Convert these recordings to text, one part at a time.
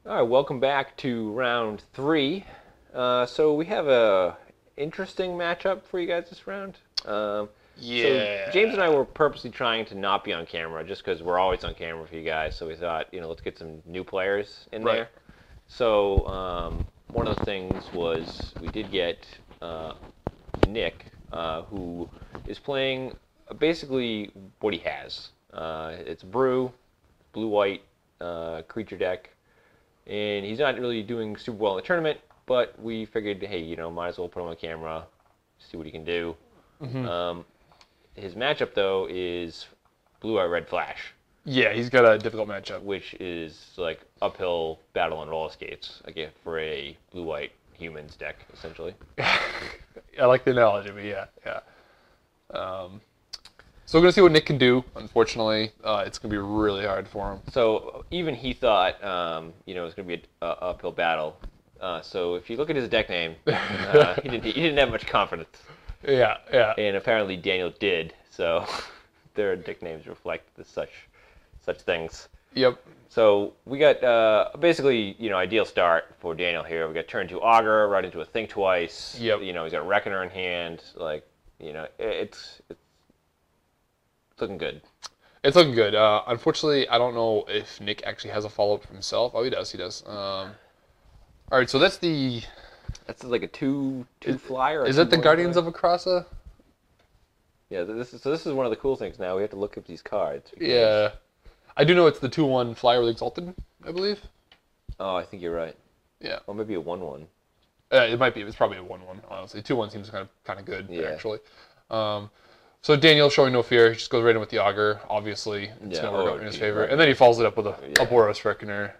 All right, welcome back to round three. So we have a interesting matchup for you guys this round. So James and I Yeah. were purposely trying to not be on camera just because we're always on camera for you guys. So we thought, let's get some new players in Right. there. So one of the things was we did get Nick, who is playing basically what he has. It's Brew, blue-white creature deck, and he's not really doing super well in the tournament. But we figured, hey, might as well put him on camera, see what he can do. hmm Um, his matchup though is blue-white red flash, Yeah, he's got a difficult matchup. which is like uphill battle on roller skates, again for a blue-white humans deck essentially. I like the analogy, but yeah. So we're gonna see what Nick can do. Unfortunately, it's gonna be really hard for him. So even he thought, it was going to be a uphill battle. So if you look at his deck name, he didn't have much confidence, Yeah. and apparently Daniel did. So their deck names reflect such things. Yep. So we got basically ideal start for Daniel here. We got turn two augur right into a think twice. Yep. He's got reckoner in hand. Like it's looking good. It's looking good. Unfortunately, I don't know if Nick actually has a follow up for himself. Oh, he does. He does. All right. So that's the. That's like a two flyer. Is that the Guardians of Akrasa? Yeah, this is one of the cool things now. We have to look up these cards. Yeah. I do know it's the 2/1 flyer with Exalted, I believe. Oh, I think you're right. Yeah. Or maybe a 1/1. It might be. It's probably a 1/1. Honestly, 2/1 seems kind of good Yeah. actually. So Daniel showing no fear. He just goes right in with the augur. Obviously, it's Yeah, gonna work oh, out in his geez, favor. right. And then he follows it up with a Yeah. Boros Reckoner.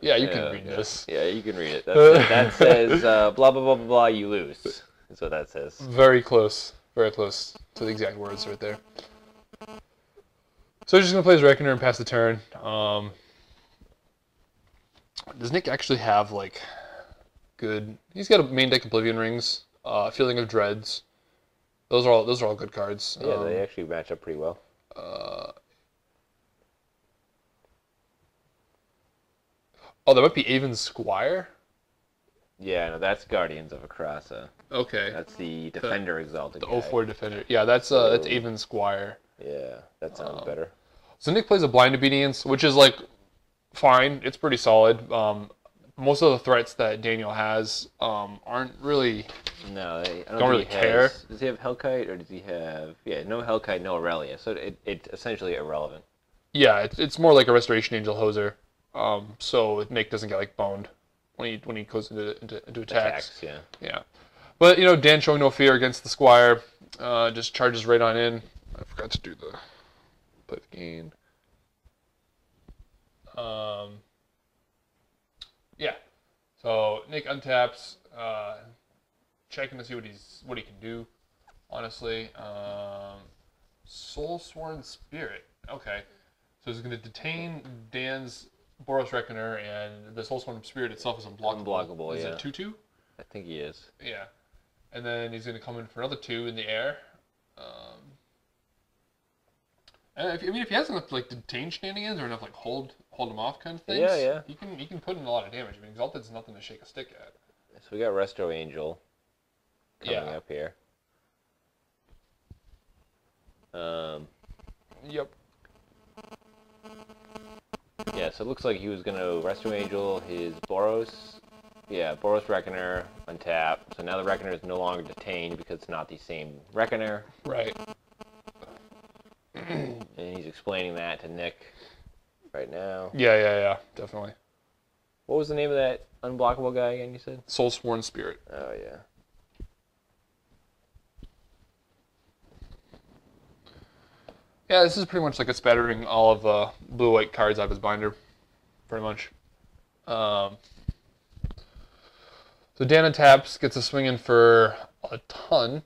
Yeah, you can Yeah, read yeah. this. Yeah, you can read it. That says blah blah blah blah blah. You lose. That's what that says. Very close. Very close to the exact words right there. So he's just gonna play his Reckoner and pass the turn. Does Nick actually have like good? He's got a main deck Oblivion Rings, Feeling of Dreads. Those are all good cards. Yeah, they actually match up pretty well. Oh, that might be Avon Squire. Yeah, no, that's Guardians of Akrasa. Okay. That's the Defender Exalted The guy. 04 Defender. Yeah, that's Avon Squire. Yeah, that sounds better. So Nick plays a Blind Obedience, which is like fine. It's pretty solid. Most of the threats that Daniel has aren't really. No, I don't Don't think really he care. has. Does he have Hellkite or does he have? Yeah, no Hellkite, no Aurelia. So it's essentially irrelevant. Yeah, it's more like a Restoration Angel Hoser. So Nick doesn't get like boned when he goes into attacks. Yeah. Yeah, but Dan showing no fear against the Squire, just charges right on in. I forgot to do the play the game. Yeah. So Nick untaps, checking to see what he can do. Honestly, Soul Sworn Spirit. Okay, so he's going to detain Dan's Boros Reckoner, and the Soul Sworn Spirit itself is unblockable. Unblockable, Is yeah. it 2/2? I think he is. Yeah. And then he's going to come in for another 2 in the air. And if he has enough like detain shenanigans or enough like hold him off kind of things, Yeah. he can put in a lot of damage. I mean, Exalted's nothing to shake a stick at. So we got Resto Angel coming Yeah. up here. Yep. Yeah, so it looks like he was going to Resto Angel his Boros. Yeah, Boros Reckoner, untap. So now the Reckoner is no longer detained because it's not the same Reckoner. Right. And he's explaining that to Nick right now. Yeah. Definitely. What was the name of that unblockable guy again, you said? Soul Sworn Spirit. Oh, yeah. Yeah, this is pretty much like a spattering all of the blue-white cards out of his binder, pretty much. So Dan taps, gets a swing in for a ton.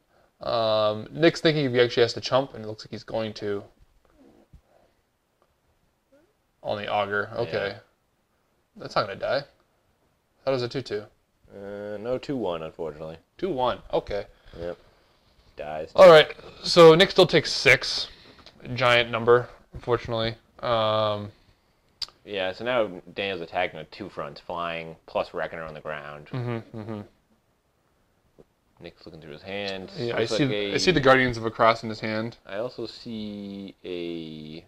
Nick's thinking if he actually has to chump, and it looks like he's going to. On the augur. Okay. Yeah. That's not going to die. How does it 2/2? No 2/1, unfortunately. 2/1. Okay. Yep. Dies. All right. So Nick still takes 6. Giant number, unfortunately. Yeah, so now Daniel's attacking with two fronts, flying plus Reckoner on the ground. Nick's looking through his hand. Yeah, Looks I see the Guardians of Across in his hand. I also see a...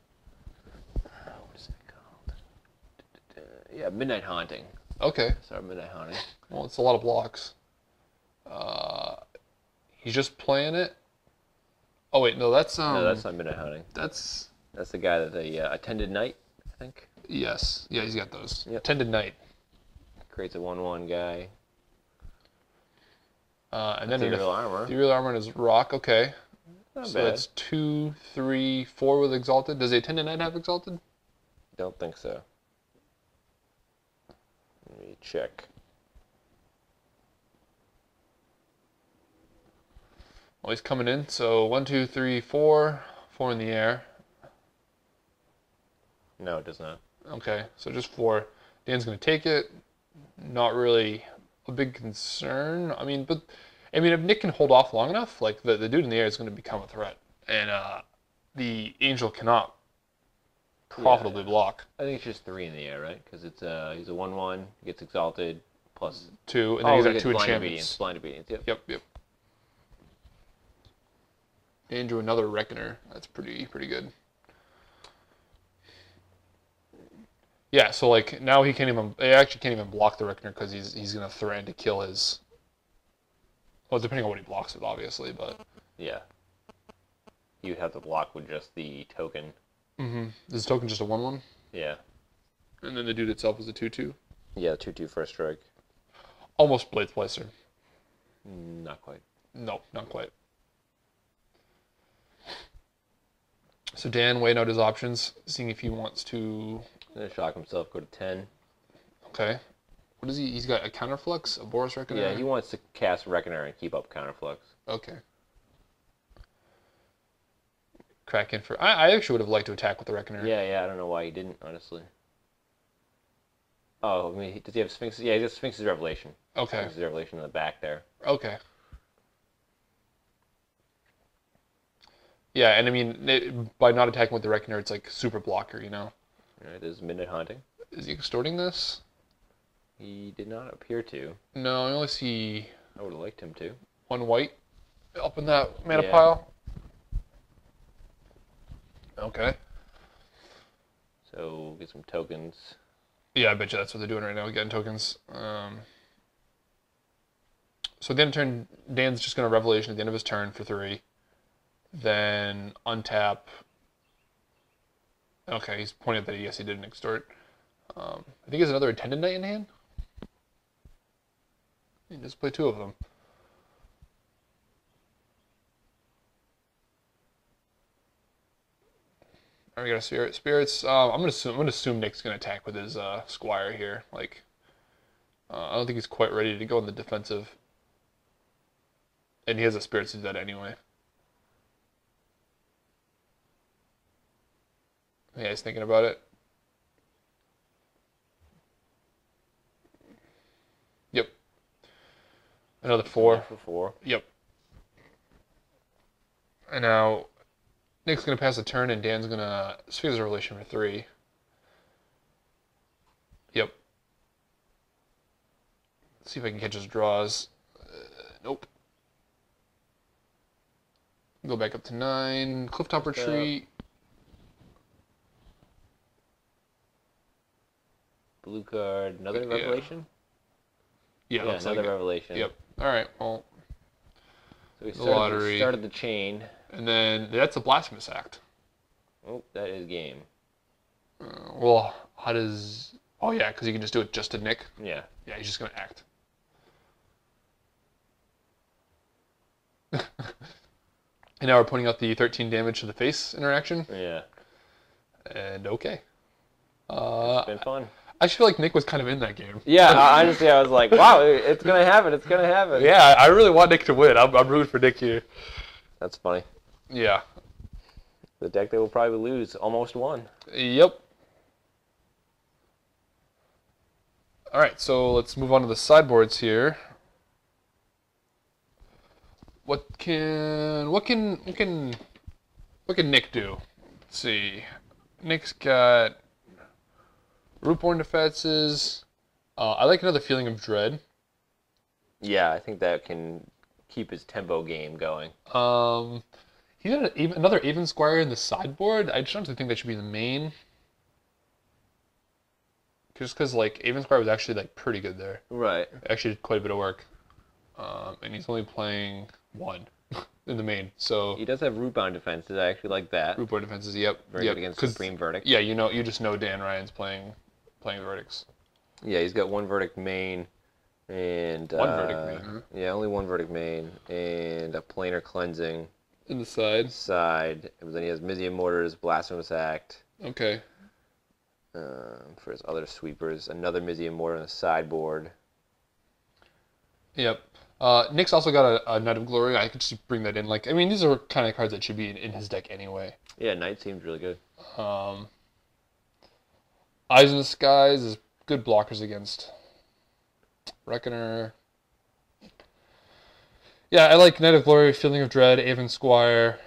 What is that called? Yeah, Midnight Haunting. Okay. Sorry, Midnight Haunting. Well, it's a lot of blocks. He's just playing it. Oh wait, no, that's No, that's not Midnight Haunting. That's the guy that they attended night, I think. yes, yeah, he's got those. Yep. Tended Knight. Creates a 1/1 guy. And then Ethereal Armor. Ethereal Armor is Rock. Okay. Not So bad. that's 2, 3, 4 with Exalted. Does the Attendant Knight have Exalted? Don't think so. Let me check. Well, he's coming in. So 1, 2, 3, 4. 4 in the air. No, it does not. Okay, so just 4. Dan's going to take it. Not really a big concern. I mean, if Nick can hold off long enough, like the dude in the air is going to become a threat. And the Angel cannot profitably block. I think it's just 3 in the air, right? Because it's he's a 1/1, gets exalted, plus 2, and then he's he got gets 2 blind enchantments. obedience. Blind obedience. Yep. Yep. Dan drew another Reckoner. That's pretty good. Yeah, so like now he actually can't even block the Reckoner because he's gonna threaten to kill his. Well, depending on what he blocks with, obviously, but. Yeah. You'd have to block with just the token. Is the token just a 1/1? Yeah. And then the dude itself is a 2/2. Yeah, 2/2 first strike. Almost Blade Splicer. Not quite. No, not quite. So Dan weighing out his options, seeing if he wants to. Gonna shock himself, go to 10. Okay. What is he? He's got a Counterflux, a Boros Reckoner. Yeah, he wants to cast Reckoner and keep up Counterflux. Okay. Crack in for. I actually would have liked to attack with the Reckoner. Yeah, I don't know why he didn't, honestly. Oh, I mean, does he have Sphinx's? Yeah, he has Sphinx's Revelation. Okay. Sphinx's Revelation in the back there. Okay. Yeah, and I mean, by not attacking with the Reckoner, it's like super blocker, you know? Alright, this is Midnight Haunting. Is he extorting this? He did not appear to. No, I only see I would have liked him to. 1 white up in that mana Yeah. pile. Okay. So, get some tokens. Yeah, I bet you that's what they're doing right now, getting tokens. So at the end of turn, Dan's just going to Revelation at the end of his turn for 3. Then untap. Okay, he's pointing out that yes, he did an extort. I think he has another Attendant Knight in hand. He just play 2 of them. All right, we got a spirits. I'm gonna assume Nick's gonna attack with his Squire here. Like, I don't think he's quite ready to go in the defensive, and he has a spirits to do that anyway. Yeah, he's thinking about it. Yep. Another 4. For 4. Yep. And now Nick's gonna pass a turn, and Dan's gonna Spheres of Revelation for 3. Yep. Let's see if I can catch his draws. Nope. Go back up to 9. Clifftop Retreat. Blue card, another Revelation? Yeah, Yeah, looks another like it. Revelation. Yep. All right. Well, So we The lottery. started the chain. and then that's a Blasphemous Act. Oh, that is game. Well, how does? Oh yeah, because you can just do it just to Nick. Yeah. Yeah, he's just gonna act. And now we're pointing out the 13 damage to the face interaction. Yeah. And okay. It's been fun. I just feel like Nick was kind of in that game. Yeah, honestly, I was like, wow, it's going to happen. It's going to happen. Yeah, I really want Nick to win. I'm rooting for Nick here. That's funny. Yeah. The deck that will probably lose almost won. Yep. All right, so let's move on to the sideboards here. What can Nick do? Let's see. Nick's got Rootborn defenses. I like another Feeling of Dread. Yeah, I think that can keep his tempo game going. He's got another Even Squire in the sideboard. I just don't think that should be the main. Just because, like, Even Squire was actually, like, pretty good there. Right. Actually did quite a bit of work. And he's only playing 1 in the main, so... He does have rootbound defenses. I actually like that. Rootborn defenses, yep. Very good against Supreme Verdict. Yeah, you just know Dan Ryan's playing verdicts. Yeah, he's got 1 Verdict main. And, 1 Verdict main, huh? Yeah, only 1 Verdict main. And a Planar Cleansing. In the side. And then he has Mizium Mortars, Blasphemous Act. Okay. For his other sweepers. Another Mizium Mortar on the sideboard. Yep. Nick's also got a Knight of Glory. I could just bring that in. Like, I mean, these are kind of cards that should be in his deck anyway. Yeah, Knight seems really good. Eyes in the Skies is good blockers against Reckoner. Yeah, I like Knight of Glory, Feeling of Dread, Aven Squire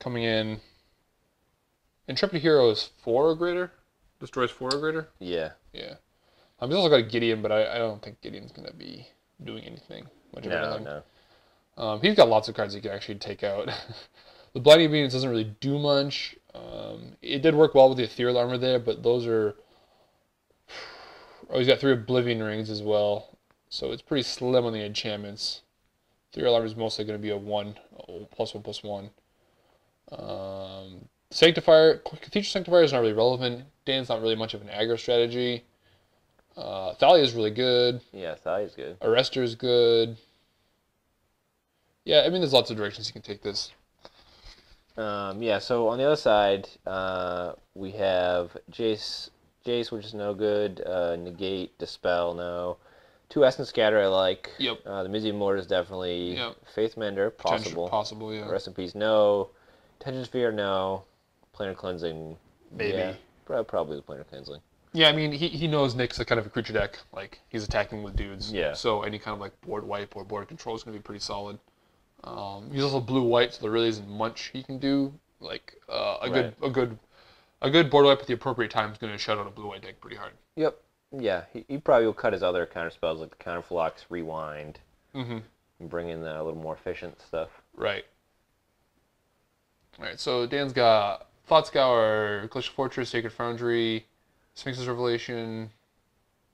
coming in. Intrepid Hero is 4 or greater. Destroys 4 or greater. Yeah. Yeah. He's also got a Gideon, but I don't think Gideon's going to be doing anything much of anything. No. He's got lots of cards he can actually take out. The Blinding Obedience doesn't really do much. It did work well with the Ethereal Armor there, but those are... Oh, he's got 3 Oblivion Rings as well, so it's pretty slim on the enchantments. Ethereal Armor is mostly going to be a 1, +1/+1. Sanctifier, Cathedral Sanctifier is not really relevant. Dan's not really much of an aggro strategy. Thalia is really good. Yeah, Thalia is good. Arrestor is good. Yeah, I mean, there's lots of directions you can take this. Yeah, so on the other side, we have Jace, which is no good. Negate, Dispel, no. 2 Essence Scatter, I like. Yep. The Mizium Mortar is definitely. Yep. Faith Mender, possible. Possible, yeah. Rest in Peace, no. Tension Sphere, no. Planar Cleansing, maybe. Yeah, probably the Planar Cleansing. Yeah, I mean, he knows Nick's a kind of a creature deck. Like, he's attacking with dudes. Yeah. So any kind of, like, board wipe or board control is going to be pretty solid. He's also blue-white, so there really isn't much he can do. Like, a good board wipe at the appropriate time is going to shut out a blue-white deck pretty hard. Yep. Yeah, he probably will cut his other counter spells like the Counterflux, Rewind, Mm-hmm. and bring in the little more efficient stuff. Right. All right, so Dan's got Thought Scour, Glacial Fortress, Sacred Foundry, Sphinx's Revelation.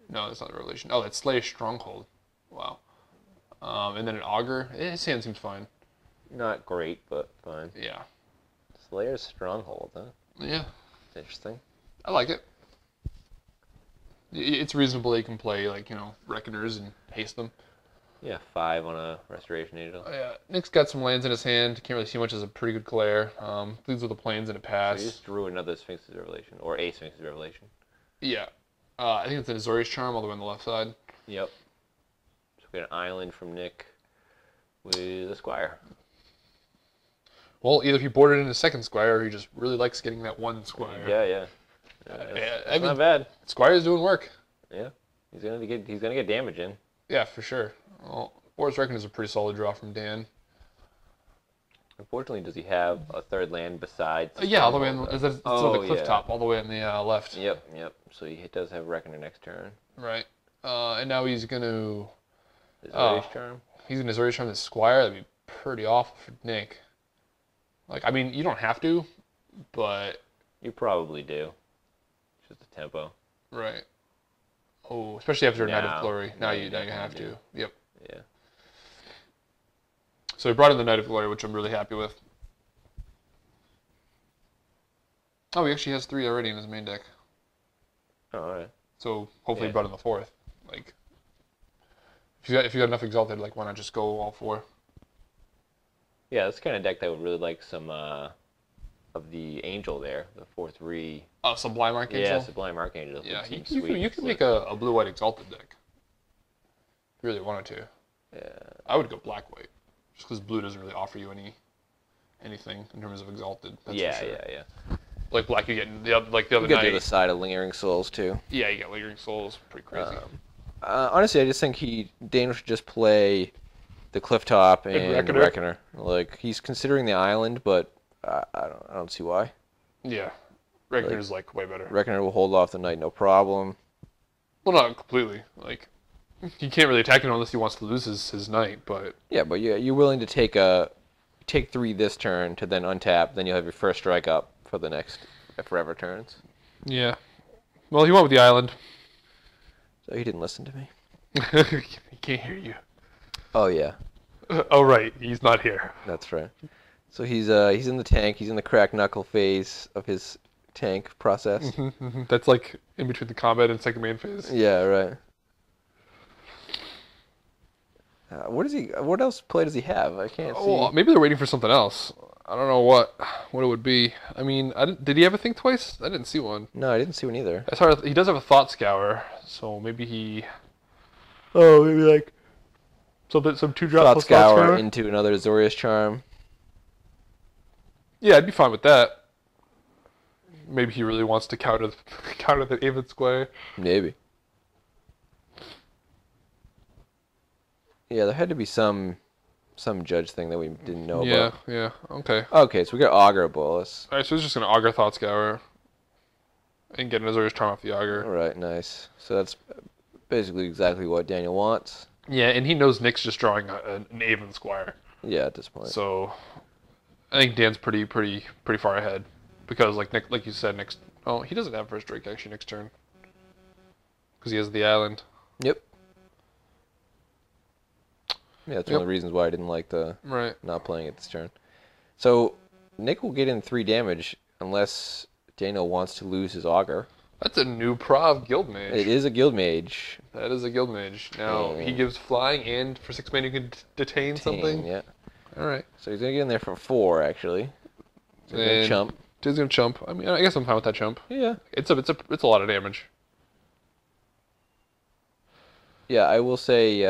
No, that's not the Revelation. Oh, that's Slayer Stronghold. Wow. And then an Augur. His hand seems fine. Not great, but fine. Yeah. Slayer's Stronghold, huh? Yeah. That's interesting. I like it. It's reasonable that you can play, like, Reckoners and haste them. Yeah, 5 on a Restoration Angel. Yeah, Nick's got some lands in his hand. Can't really see much as a pretty good Claire. Leads with the plains and a pass. So you just drew another Sphinx's Revelation, or a Sphinx's Revelation. Yeah. I think it's an Azorius Charm all the way on the left side. Yep. So we got an island from Nick with a Squire. Well, either he boarded in a second Squire, or he just really likes getting that one Squire. Yeah. It's not bad. Squire's doing work. Yeah, he's gonna get damage in. Yeah, for sure. Well, Boris Reckoner is a pretty solid draw from Dan. Unfortunately, does he have a third land besides? Yeah, all the way on the cliff top, all the way on the left. Yep. So he does have Reckoner next turn. Right. And now he's gonna. Azorius Charm. He's gonna Azorius Charm the Squire. That'd be pretty awful for Nick. Like, I mean, you don't have to, but You probably do. It's just the tempo. Right. Oh, especially after Knight of Glory. Now you definitely have do. to. Yep. Yeah. So he brought in the Knight of Glory, which I'm really happy with. Oh, he actually has 3 already in his main deck. Oh, all right. So hopefully Yeah. he brought in the 4th. Like, if you got enough Exalted, like, why not just go all 4? Yeah, that's the kind of deck that would really like some of the Angel there, the 4/3. Oh, Sublime Archangel? Yeah, Sublime Archangel. Yeah, Seems you sweet. could make a blue-white Exalted deck. If you really wanted to. Yeah. I would go black-white. Just because blue doesn't really offer you anything in terms of Exalted. That's for sure. Yeah. Like black, you get the other You night. got the other side of Lingering Souls too. Yeah, you get Lingering Souls. Pretty crazy. Honestly, I just think Daniel should just play the Clifftop and Reckoner. Reckoner. Like, he's considering the island, but I don't see why. Yeah. Reckoner's like way better. Reckoner will hold off the Knight, no problem. Well, not completely. Like, he can't really attack him unless he wants to lose his knight, but... Yeah, but you're willing to take 3 this turn to then untap, then you'll have your first strike up for the next forever turns. Yeah. Well, he went with the island. So he didn't listen to me. He can't hear you. Oh yeah, Oh, right. He's not here. that's right. So he's in the tank. He's in the crack knuckle phase of his tank process. That's like in between the combat and second main phase. Yeah, right. What else play does he have? I can't Oh, see. maybe they're waiting for something else. I don't know what it would be. I mean, did he have a think twice? I didn't see one. No, I didn't see one either. As hard, he does have a thought scour, so maybe he Oh, maybe like some 2-drop Thought plus thought Scour scour. into another Azorius Charm. Yeah, I'd be fine with that. Maybe he really wants to counter counter the Avid Square. Maybe. Yeah, there had to be some judge thing that we didn't know Yeah, about. yeah, okay. Okay, so we got Augur Bolus. Alright, so he's just gonna Augur Thought Scour and get an Azorius Charm off the Augur. Alright, nice. So that's basically exactly what Daniel wants. Yeah, and he knows Nick's just drawing an Aven Squire. Yeah, at this point. So I think Dan's pretty far ahead. Because like you said, next he doesn't have first strike actually next turn. Because he has the island. Yep. Yeah, that's one of the reasons why I didn't like the Right. not playing it this turn. So Nick will get in 3 damage unless Daniel wants to lose his Augur. That's a new Prov Guild Mage. It is a Guild Mage. That is a Guild Mage. Now, he gives flying, and for 6 mana you can detain something. Yeah. Alright. So he's gonna get in there for 4 actually. So he's gonna And chump. He's gonna chump. I mean, I guess I'm fine with that chump. Yeah. It's a lot of damage. Yeah, I will say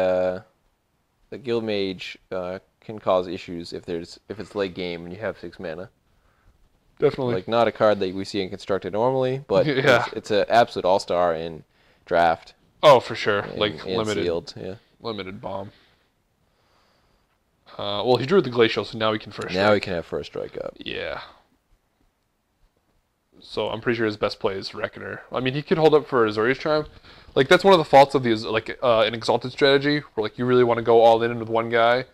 the Guild Mage can cause issues if it's late game and you have 6 mana. Definitely. Like not a card that we see in Constructed normally, but Yeah. it's an absolute all-star in Draft. Oh, for sure. And, Like and limited. Sealed, yeah. Limited bomb. Well, he drew the Glacial, so now he can first strike. Now he can have first strike up. Yeah. So I'm pretty sure his best play is Reckoner. I mean, he could hold up for Azorius Charm. Like that's one of the faults of these, like an Exalted strategy, where like you really want to go all in with one guy,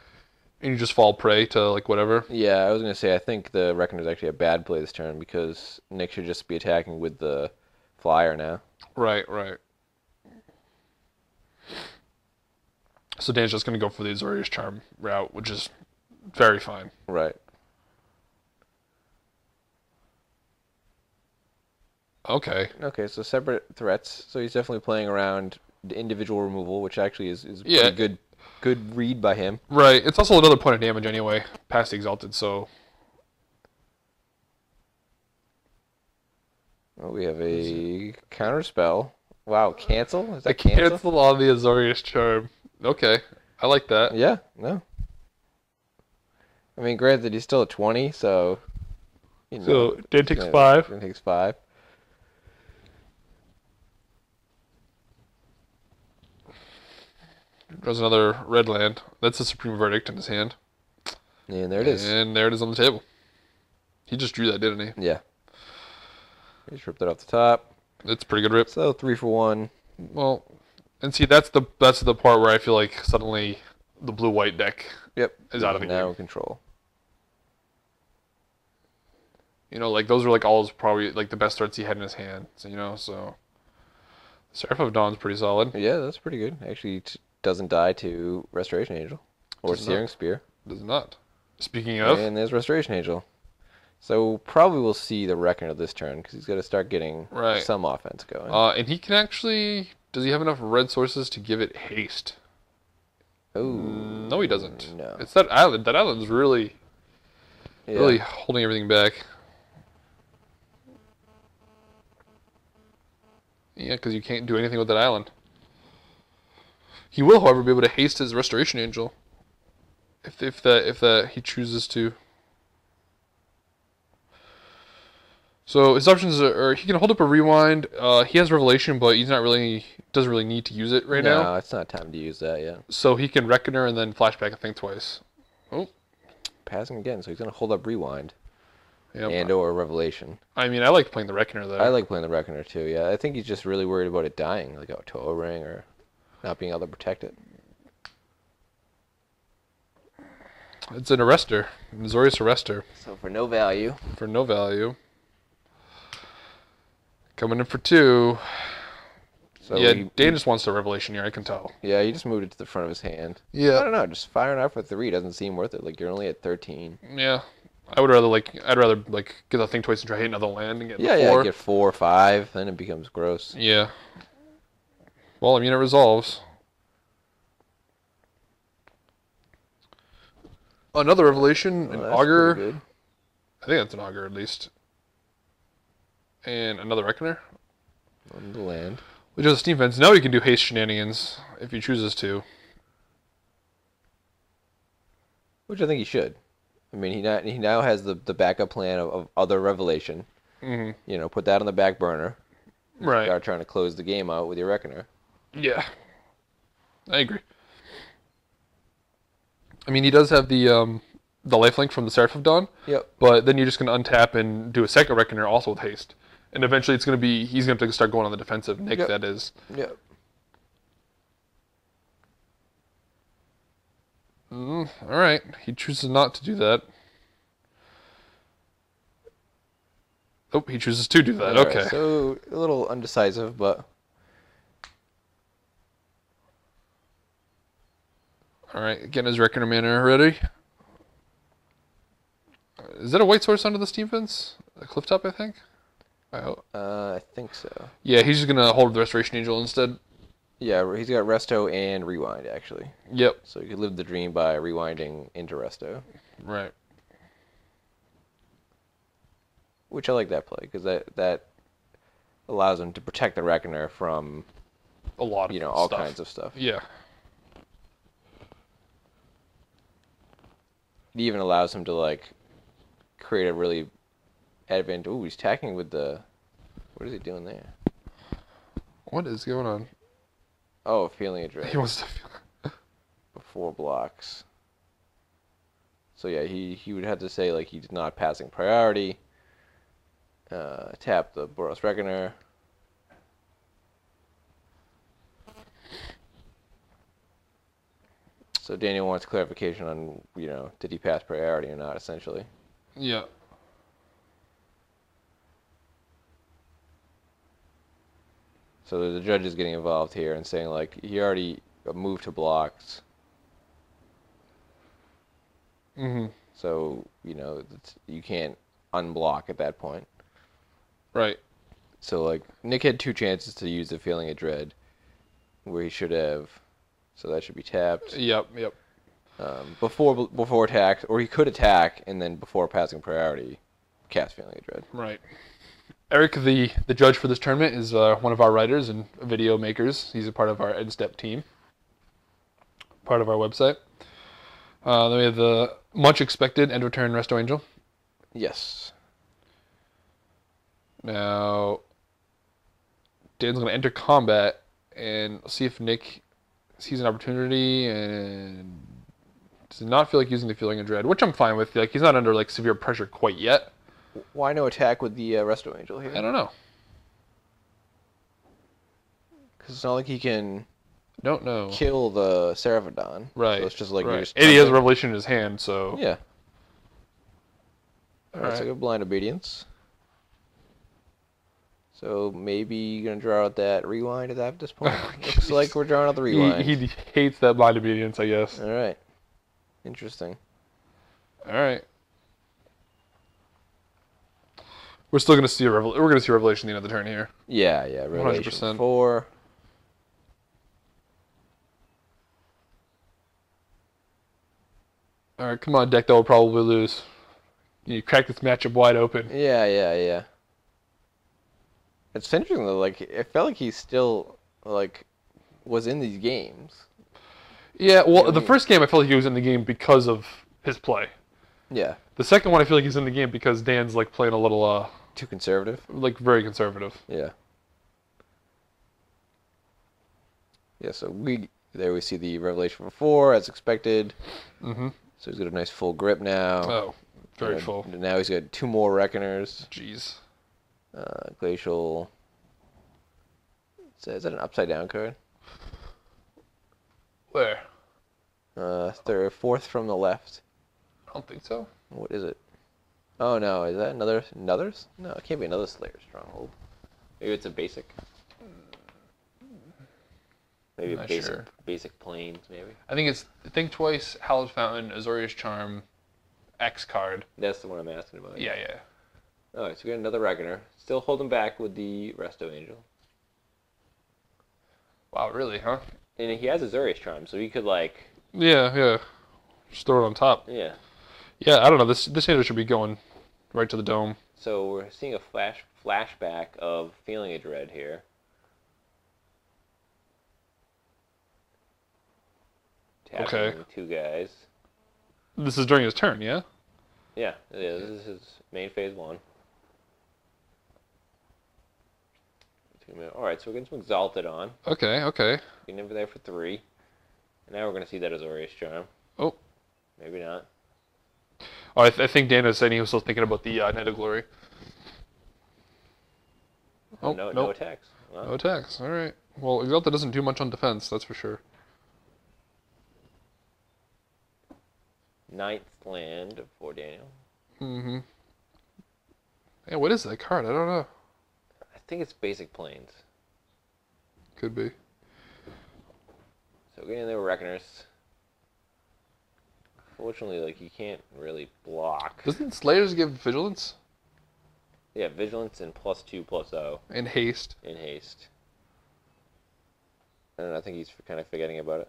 and you just fall prey to like whatever. Yeah, I was gonna say I think the Reckoner is actually a bad play this turn because Nick should just be attacking with the Flyer now. Right, right. So Dan's just gonna go for the Azorius Charm route, which is very fine. Right. Okay. Okay, so separate threats. So he's definitely playing around the individual removal, which actually is Yeah. pretty good read by him. Right. It's also another point of damage anyway, past the Exalted. So Oh, we have a counter spell. Wow, cancel? Is I that cancel? cancel on the Azorius Charm. Okay, I like that. Yeah, no. I mean, granted, he's still at 20, so... You know, So Dan takes yeah, 5. Dan takes 5. Draws another red land. That's a Supreme Verdict in his hand. And there it is. And there it is on the table. He just drew that, didn't he? Yeah. He just ripped it off the top. It's a pretty good rip. So 3 for 1. Well, and see, that's the part where I feel like suddenly the blue-white deck Yep. is out of the now game. in control. You know, like those are like all probably like the best threats he had in his hand. So, you know, so Seraph of Dawn's pretty solid. Yeah, that's pretty good. Actually, doesn't die to Restoration Angel. Or Does Searing not. Spear. Does not. Speaking of, And there's Restoration Angel. So probably we'll see the Reckoner this turn because he's got to start getting Right. some offense going. and he can actually. Does he have enough red sources to give it haste? No, he doesn't. No. It's that island. That island's really Yeah. holding everything back. Yeah, because you can't do anything with that island. He will, however, be able to haste his Restoration Angel. If he chooses to. So his options are he can hold up a rewind. He has Revelation, but doesn't really need to use it right No, now. it's not time to use that yet. So he can Reckoner and then flashback and think twice. Oh, Passing again, so he's going to hold up Rewind. Yep. and or Revelation. I mean, I like playing the Reckoner there. I like playing the Reckoner too. Yeah, I think he's just really worried about it dying, like a toe ring or not being able to protect it. It's an arrestor, Azorius arrestor. So for no value. For no value. Coming in for 2. So yeah, Dan just wants the Revelation here, I can tell. Yeah, he just moved it to the front of his hand. Yeah. I don't know, just firing out for 3 doesn't seem worth it. Like, you're only at 13. Yeah. I'd rather get that thing twice and try hitting another land and get 4. Yeah, get 4 or 5, then it becomes gross. Yeah. Well, I mean, it resolves. Another Revelation, an Augur. Good. I think that's an Augur at least. And another Reckoner. On the land. Which is a Steam Fence. Now he can do haste shenanigans if he chooses to. Which I think he should. I mean, he now has the backup plan of other Revelation. Mm-hmm. You know, put that on the back burner. Right. Start trying to close the game out with your Reckoner. Yeah. I agree. I mean, he does have the lifelink from the Seraph of Dawn. Yep. But then you're just going to untap and do a second Reckoner also with haste. And eventually he's going to have to start going on the defensive. Nick, Yep. that is. Yep. All right. He chooses not to do that. Oh, he chooses to do that. All Okay. right, so a little undecisive, but All right. Getting his Reckoner mana ready. Is that a white source under the Steam Fence? A cliff top, I think. I think so. Yeah, he's just gonna hold the Restoration Angel instead. Yeah, he's got Resto and Rewind, actually. Yep. So you could live the dream by rewinding into Resto. Right. Which I like that play, because that allows him to protect the Reckoner from, A lot of all stuff. kinds of stuff. Yeah. It even allows him to, like, create a really advantage. Ooh, he's attacking with the... What is he doing there? What is going on? Oh, feeling a dread. He wants to. Before blocks. So yeah, he would have to say, like, he's not passing priority. Tap the Boros Reckoner. So Daniel wants clarification on, did he pass priority or not, essentially. Yeah. So the judge is getting involved here and saying, like, he already moved to blocks. Mm-hmm. So, you can't unblock at that point. Right. So, like, Nick had 2 chances to use the Feeling of Dread, where he should have. So that should be tapped. Yep. Before attack, or he could attack, and then before passing priority, cast Feeling of Dread. Right. Eric, the judge for this tournament, is one of our writers and video makers. He's a part of our TheEndStep team, part of our website. Then we have the much expected end of turn Resto Angel. Yes. Now, Dan's going to enter combat and see if Nick sees an opportunity and does not feel like using the Feeling of Dread, which I'm fine with. Like, he's not under like severe pressure quite yet. Why no attack with the Resto Angel here? I don't know. Because it's not like he can Don't know. kill the Seraphadon. Right. So it's just like right. you're just And he has a Revelation in his hand, so. Yeah. Alright, Alright. so good blind obedience. So maybe you're going to draw out that rewind at this point? Looks like we're drawing out the rewind. He hates that blind obedience, I guess. Alright. Interesting. Alright. We're still going to see we're going to see Revelation at the end of the turn here. Yeah, Revelation 100%. 4. Alright, come on, deck that will probably lose. You crack this matchup wide open. Yeah. It's interesting though, like, it felt like he still, like, was in these games. Yeah, well, I the mean- first game I felt like he was in the game because of his play. Yeah. The second one I feel like he's in the game because Dan's like playing a little, Too conservative? like very conservative. Yeah. Yeah, so there we see the Revelation 4 as expected. Mm-hmm. So he's got a nice full grip now. Oh, Very full. Now he's got 2 more Reckoners. Jeez. Glacial. Is that an upside down card? Where? Third, 4th from the left. I don't think so. What is it? Oh no, is that another? No, it can't be another Slayer Stronghold. Maybe it's a basic. Maybe I'm a not basic, sure. basic planes, maybe. I think it's Think Twice, Hallowed Fountain, Azorius Charm, X card. That's the one I'm asking about. Yeah, yeah. Alright, so we got another Reckoner. Still holding back with the Resto Angel. Wow, really, huh? And he has Azorius Charm, so he could like... Yeah, yeah. Just throw it on top. Yeah. Yeah, I don't know. This hero should be going right to the dome. So we're seeing a flashback of Feeling a Dread here. Tapping Okay. 2 guys. This is during his turn, yeah? Yeah, this is his main phase 1. Alright, so we're getting some Exalted on. Okay, okay. Getting over there for 3. And now we're going to see that Azorius Charm. Oh. Maybe not. Oh, I think Dan was saying he was still thinking about the Night of Glory. Oh, no nope. attacks. Wow. No attacks. All right. Well, Exalted doesn't do much on defense, that's for sure. 9th land for Daniel. Mm-hmm. Yeah, what is that card? I don't know. I think it's basic planes. Could be. So getting there with Reckoners. Fortunately, like, you can't really block. Doesn't Slayers give Vigilance? Yeah, Vigilance and +2/+0. And Haste. In haste. I don't know, I think he's kind of forgetting about it.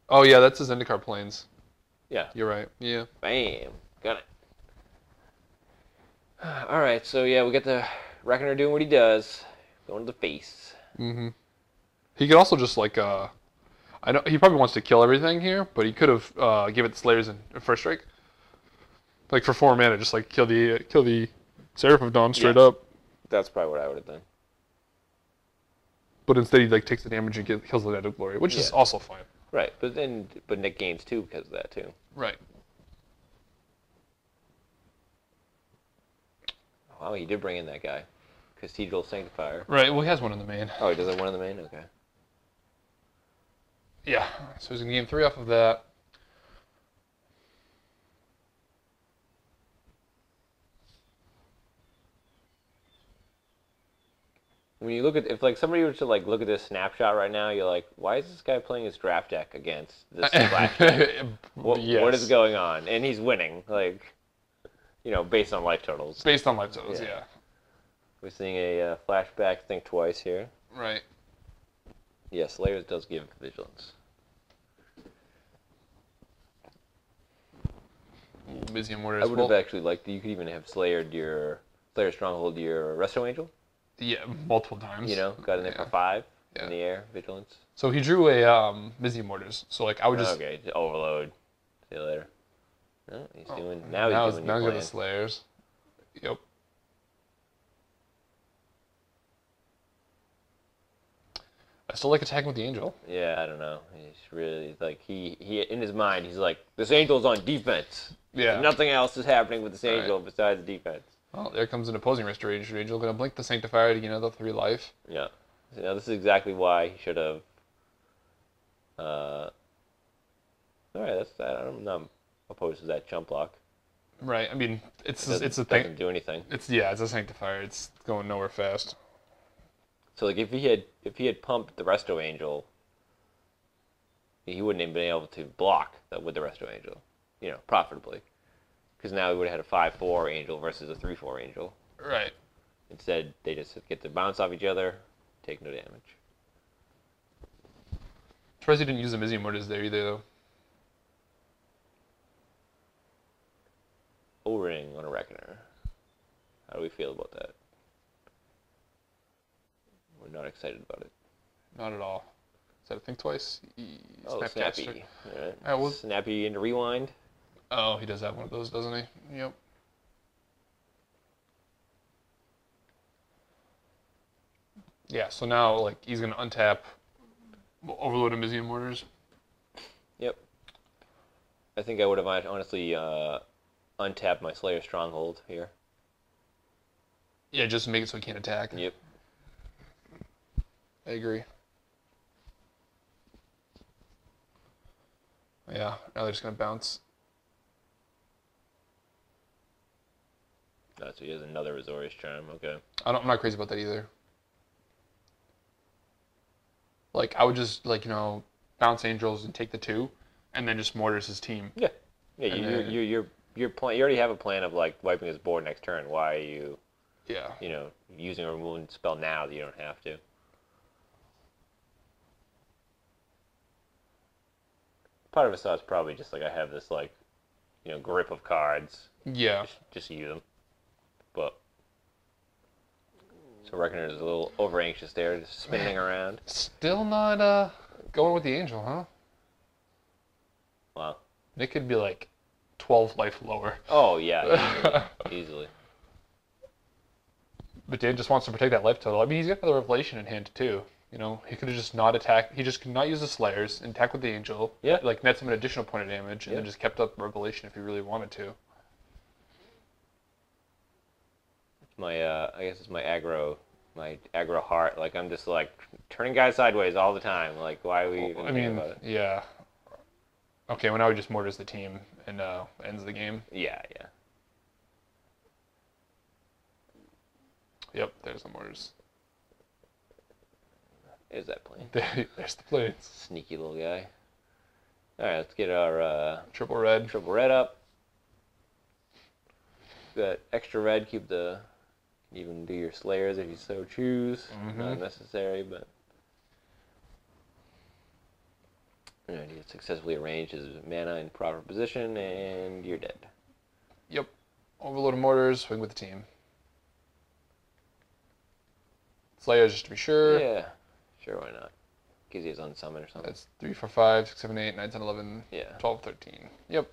Oh, yeah, that's his Zendikar Plains. Yeah. You're right. Yeah. Bam. Got it. Alright, so yeah, we got the Reckoner doing what he does. Going to the face. Mm-hmm. He could also just, like, I know he probably wants to kill everything here, but he could have give it the Slayers in first strike. Like, for 4 mana, just, like, kill the Seraph of Dawn straight up. That's probably what I would have done. But instead he, like, takes the damage and kills the Night of Glory, which is also fine. Right, but Nick gains 2 because of that, too. Right. Wow, he did bring in that guy. Cathedral Sanctifier. Right, well, he has one in the main. Oh, he does have one in the main? Okay. Yeah, so he's going to gain 3 off of that. When you look at, if like somebody were to like look at this snapshot right now, you're like, why is this guy playing his draft deck against this splash deck? What is going on? And he's winning, like, you know, based on life totals. Based on life totals, yeah. We're seeing a flashback Think Twice here. Right. Yes, Slayers does give Vigilance. Busy Mortars. I would have actually liked, you could even have Slayer Stronghold your Resto Angel. Yeah, multiple times. You know, got in there for 5 in the air, Vigilance. So he drew a Busy Mortars. So like I would just Okay, overload. See you later. No, he's doing he's doing now your got the plan. Slayers. Yep. I still like attacking with the Angel. Yeah, I don't know. He's really like he in his mind he's like, this Angel's on defense. Yeah. Nothing else is happening with this Angel besides defense. Well, there comes an opposing Restoration Angel. Gonna blink the Sanctifier to gain another 3 life. Yeah. So now this is exactly why he should have. All right, that's that. I'm not opposed to that chump block. Right. I mean, it's a Doesn't thing. do anything. It's it's a Sanctifier. It's going nowhere fast. So like if he had pumped the Resto Angel, he wouldn't have been able to block that with the Resto Angel, you know, profitably, because now he would have had a 5/4 Angel versus a 3/4 Angel. Right. Instead, they just get to bounce off each other, take no damage. Surprised he didn't use the Busy Mortars there either, though. O-ring on a Reckoner. How do we feel about that? We're not excited about it. Not at all. Is that a Think Twice? Oh, Snappy. All right. Well, Snappy into Rewind. oh, he does have one of those, doesn't he? Yep. Yeah, so now, like, he's going to untap Overload and Busy Mortars. Yep. I think I would have honestly untap my Slayer Stronghold here. Yeah, just make it so he can't attack. Yep. I agree. Yeah, now they're just gonna bounce. Oh, so he has another Azorius Charm. Okay. I'm not crazy about that either. Like I would just bounce Angels and take the 2, and then just mortars his team. Yeah. Yeah. And Your plan. You already have a plan of like wiping his board next turn. Why are you? Yeah. Using a removing spell now that you don't have to. Part of us thought it's probably just like I have this like, grip of cards. Yeah. Just use them. But so Reckoner is a little over anxious there, just spinning around. Still not going with the Angel, huh? Wow. Nick could be like 12 life lower. Oh yeah, easily. But Dan just wants to protect that life total. I mean, he's got the Revelation in hand too. He could have just not attacked. He just could not use the Slayers and attack with the Angel. Yeah. Like net him an additional point of damage, and then just kept up Revelation if he really wanted to. I guess it's my aggro heart. Like I'm just like turning guys sideways all the time. Like why are we even thinking about it? Yeah. Okay, well now he just mortars the team and ends the game. Yeah. Yep, there's the mortars. There's that plane. There's the planes. Sneaky little guy. All right, let's get our Triple red up. Got extra red. Keep the. Even do your Slayers if you so choose. Not necessary, but. Alright, you successfully arranged his mana in proper position, and you're dead. Yep. Overload of mortars, swing with the team. Slayers just to be sure. Yeah. Sure, why not? Because he has unsummon or something. That's 3, 4, 5, 6, 7, 8, 9, 10, 11, Yeah. 12, 13. Yep.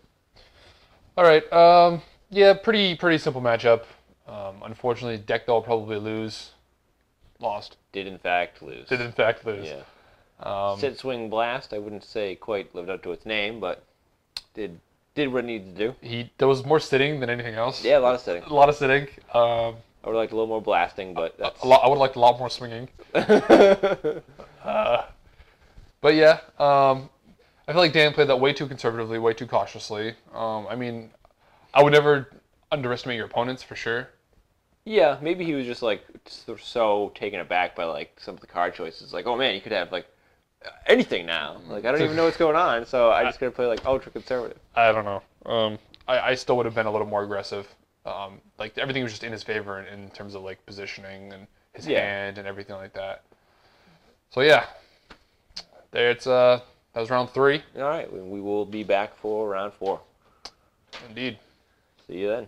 Alright, yeah, pretty simple matchup. Unfortunately, deck they'll probably lose. Lost. Did in fact lose. Yeah. Sit, swing, blast. I wouldn't say quite lived up to its name, but did what it needed to do. There was more sitting than anything else. Yeah, a lot of sitting. A lot of sitting. I would like a little more blasting, but that's... I would like a lot more swinging. But yeah, I feel like Dan played that way too conservatively, way too cautiously. I mean, I would never underestimate your opponents for sure. Yeah, maybe he was just like so taken aback by like some of the card choices. Like, oh man, you could have like anything now. Like, I don't even know what's going on, so I just gotta play like ultra conservative. I don't know. I still would have been a little more aggressive. Like everything was just in his favor in terms of like positioning and his hand and everything like that. So yeah, that was round 3. All right, we will be back for round 4. Indeed. See you then.